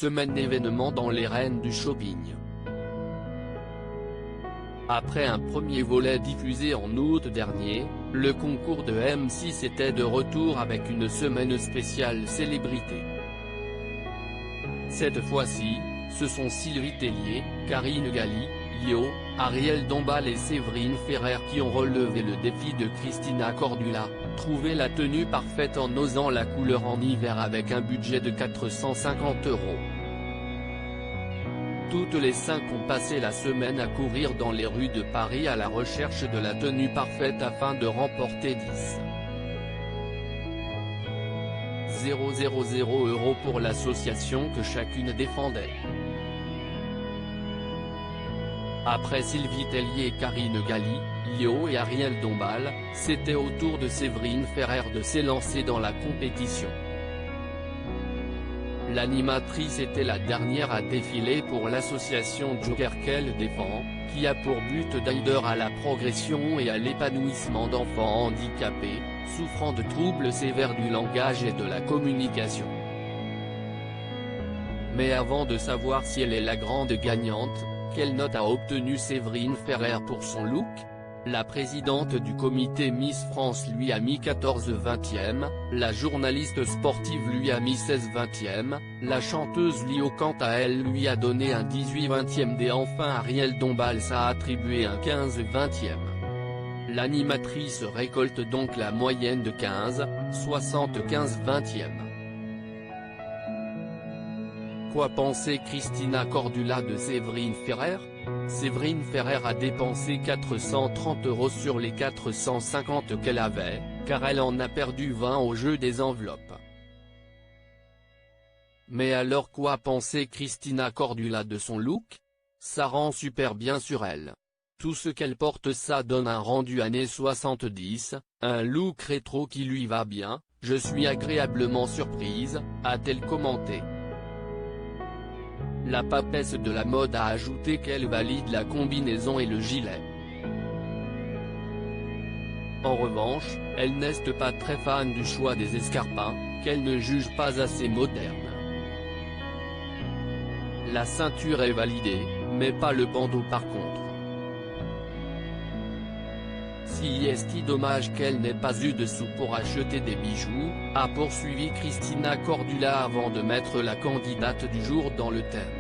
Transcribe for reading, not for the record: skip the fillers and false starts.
semaine d'événements dans l'arène du shopping. Après un premier volet diffusé en août dernier, le concours de M6 était de retour avec une semaine spéciale célébrité. Cette fois-ci, ce sont Sylvie Tellier, Karine Galli, Lio, Ariel Dombal et Séverine Ferrer qui ont relevé le défi de Christina Cordula, trouver la tenue parfaite en osant la couleur en hiver avec un budget de 450 €. Toutes les 5 ont passé la semaine à courir dans les rues de Paris à la recherche de la tenue parfaite afin de remporter 10,000 € pour l'association que chacune défendait. Après Sylvie Tellier et Karine Galli, Lio et Ariel Dombal, c'était au tour de Séverine Ferrer de s'élancer dans la compétition. L'animatrice était la dernière à défiler pour l'association Joker qu'elle défend, qui a pour but d'aider à la progression et à l'épanouissement d'enfants handicapés, souffrant de troubles sévères du langage et de la communication. Mais avant de savoir si elle est la grande gagnante, quelle note a obtenu Séverine Ferrer pour son look? La présidente du comité Miss France lui a mis 14/20e, la journaliste sportive lui a mis 16/20e, la chanteuse Lio quant à elle lui a donné un 18/20e et enfin Ariel Dombal a attribué un 15/20e. L'animatrice récolte donc la moyenne de 15,75/20e. Quoi penser Christina Cordula de Séverine Ferrer? Séverine Ferrer a dépensé 430 € sur les 450 qu'elle avait, car elle en a perdu 20 au jeu des enveloppes. Mais alors quoi penser Christina Cordula de son look? Ça rend super bien sur elle. Tout ce qu'elle porte ça donne un rendu années 70, un look rétro qui lui va bien, je suis agréablement surprise, a-t-elle commenté. La papesse de la mode a ajouté qu'elle valide la combinaison et le gilet. En revanche, elle n'est pas très fan du choix des escarpins, qu'elle ne juge pas assez moderne. La ceinture est validée, mais pas le bandeau par contre. Si est dommage qu'elle n'ait pas eu de sous pour acheter des bijoux, a poursuivi Christina Cordula avant de mettre la candidate du jour dans le thème.